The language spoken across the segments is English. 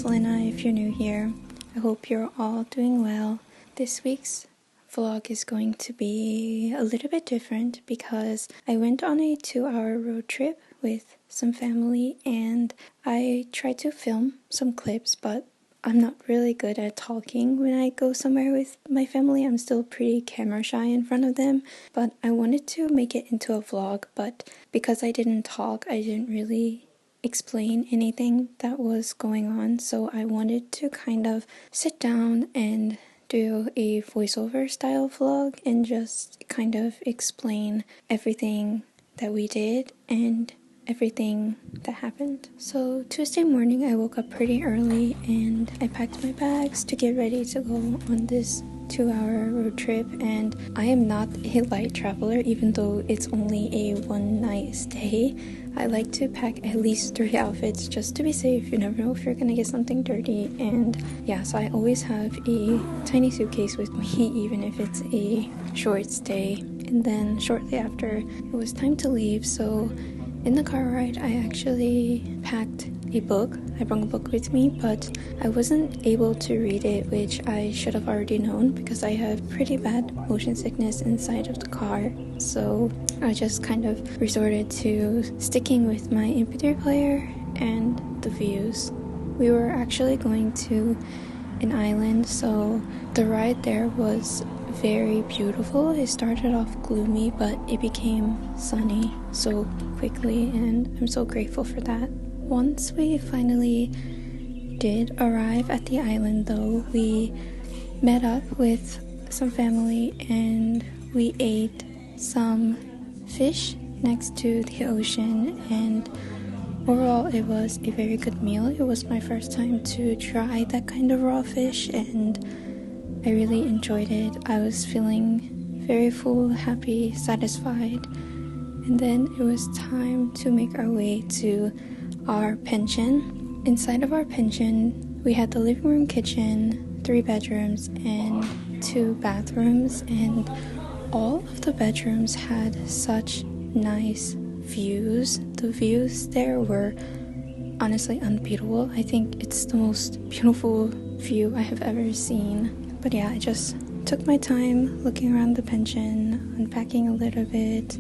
Selena if you're new here. I hope you're all doing well. This week's vlog is going to be a little bit different because I went on a 2-hour road trip with some family and I tried to film some clips, but I'm not really good at talking when I go somewhere with my family. I'm still pretty camera shy in front of them, but I wanted to make it into a vlog, but because I didn't talk, I didn't really explain anything that was going on, so I wanted to kind of sit down and do a voiceover style vlog and just kind of explain everything that we did and everything that happened. So Tuesday morning I woke up pretty early and I packed my bags to get ready to go on this 2-hour road trip, and I am not a light traveler even though it's only a one-night stay. I like to pack at least 3 outfits just to be safe. You never know if you're gonna get something dirty, and yeah, so I always have a tiny suitcase with me even if it's a short stay. And then shortly after it was time to leave, so in the car ride I actually packed a book. I brought a book with me, but I wasn't able to read it, which I should have already known because I have pretty bad motion sickness inside of the car. So I just kind of resorted to sticking with my MP3 player and the views. We were actually going to an island, so the ride there was very beautiful. It started off gloomy, but it became sunny so quickly, and I'm so grateful for that. Once we finally did arrive at the island though, we met up with some family and we ate some fish next to the ocean, and overall it was a very good meal. It was my first time to try that kind of raw fish and I really enjoyed it. I was feeling very full, happy, satisfied. And then it was time to make our way to our pension. Inside of our pension, we had the living room, kitchen, 3 bedrooms, and 2 bathrooms, and all of the bedrooms had such nice views. The views there were honestly unbeatable. I think it's the most beautiful view I have ever seen. But yeah, I just took my time looking around the pension, unpacking a little bit,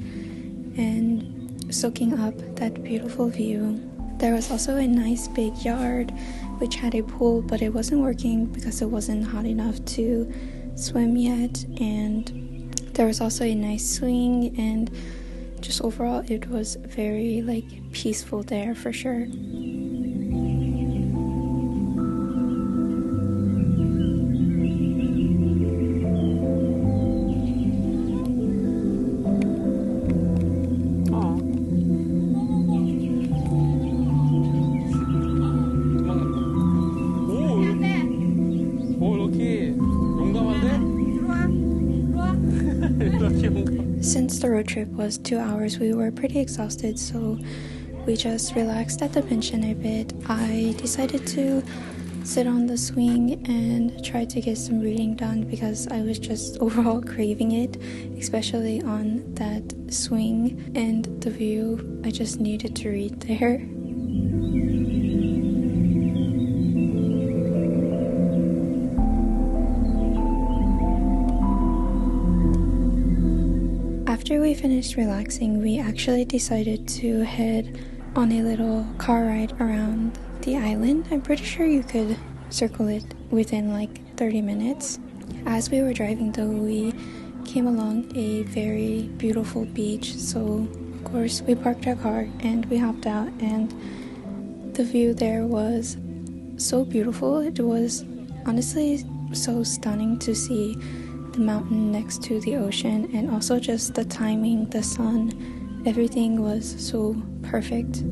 and soaking up that beautiful view. There was also a nice big yard which had a pool, but it wasn't working because it wasn't hot enough to swim yet, and there was also a nice swing, and just overall it was very peaceful there for sure. Since the road trip was 2 hours, we were pretty exhausted, so we just relaxed at the pension a bit. I decided to sit on the swing and try to get some reading done because I was just overall craving it, especially on that swing and the view. I just needed to read there. After we finished relaxing, we actually decided to head on a little car ride around the island. I'm pretty sure you could circle it within 30 minutes. As we were driving though, we came along a very beautiful beach, so of course we parked our car and we hopped out, and the view there was so beautiful. It was honestly so stunning to see the mountain next to the ocean, and also just the timing, the sun, everything was so perfect.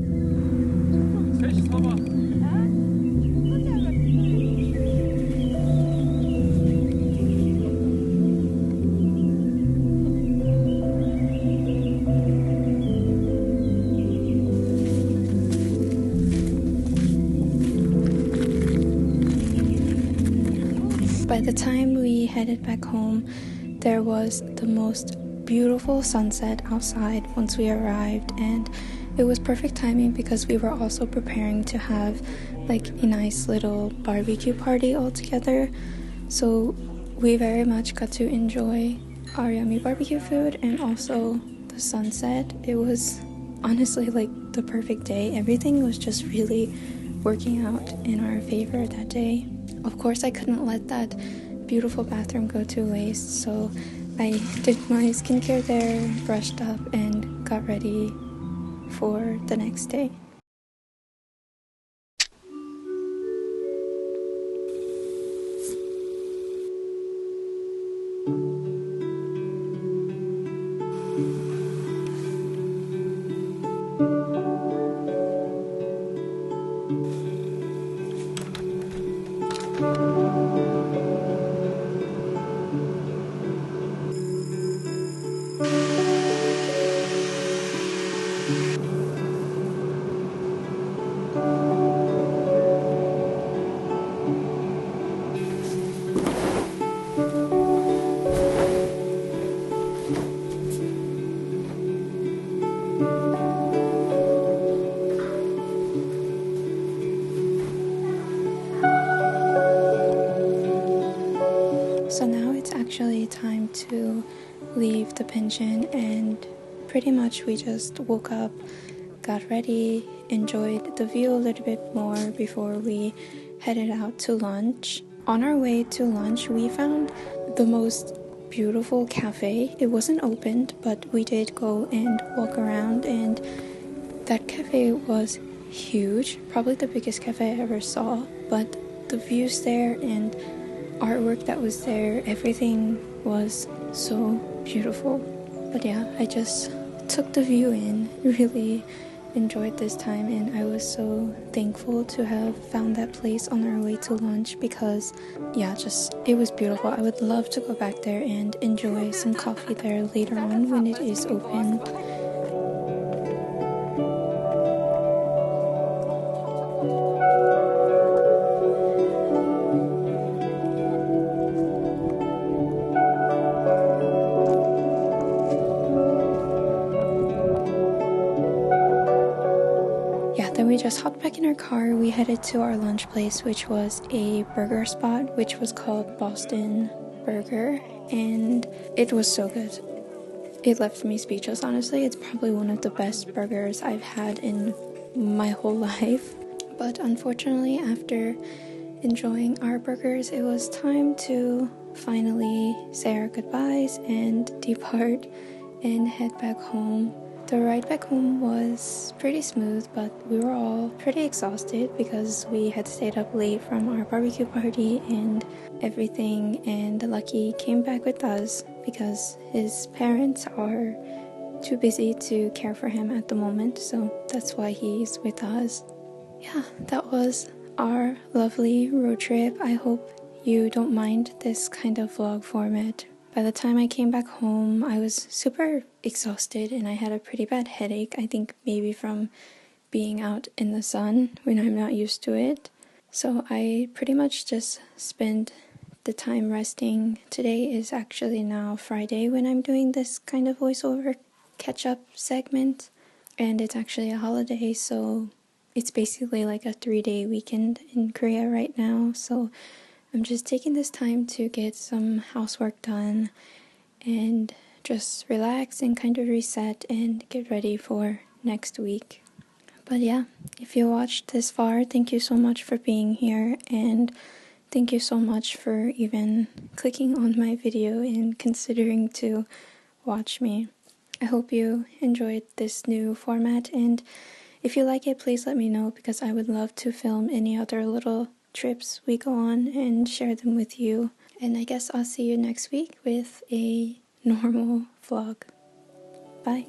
By the time we headed back home, there was the most beautiful sunset outside once we arrived, and it was perfect timing because we were also preparing to have like a nice little barbecue party all together. So we very much got to enjoy our yummy barbecue food and also the sunset. It was honestly like the perfect day. Everything was just really working out in our favor that day. Of course, I couldn't let that beautiful bathroom go to waste, so I did my skincare there, brushed up, and got ready for the next day. So now it's actually time to leave the pension, and pretty much we just woke up, got ready, enjoyed the view a little bit more before we headed out to lunch. On our way to lunch, we found the most beautiful cafe. It wasn't opened, but we did go and walk around, and that cafe was huge, probably the biggest cafe I ever saw, but the views there and artwork that was there, everything was so beautiful. But yeah, I just took the view in, really enjoyed this time, and I was so thankful to have found that place on our way to lunch because yeah, just it was beautiful. I would love to go back there and enjoy some coffee there later on when it is open. Then we just hopped back in our car. We headed to our lunch place, which was a burger spot, which was called Boston Burger, and it was so good. It left me speechless, honestly. It's probably one of the best burgers I've had in my whole life. But unfortunately, after enjoying our burgers, it was time to finally say our goodbyes and depart and head back home. The ride back home was pretty smooth, but we were all pretty exhausted because we had stayed up late from our barbecue party and everything, and Lucky came back with us because his parents are too busy to care for him at the moment, so that's why he's with us. Yeah, that was our lovely road trip. I hope you don't mind this kind of vlog format. By the time I came back home, I was super exhausted and I had a pretty bad headache. I think maybe from being out in the sun when I'm not used to it. So I pretty much just spent the time resting. Today is actually now Friday when I'm doing this kind of voiceover catch-up segment. And it's actually a holiday, so it's basically like a 3-day weekend in Korea right now. So I'm just taking this time to get some housework done and just relax and kind of reset and get ready for next week. But yeah, if you watched this far, thank you so much for being here, and thank you so much for even clicking on my video and considering to watch me. I hope you enjoyed this new format, and if you like it, please let me know because I would love to film any other little trips we go on and share them with you. And I guess I'll see you next week with a normal vlog. Bye.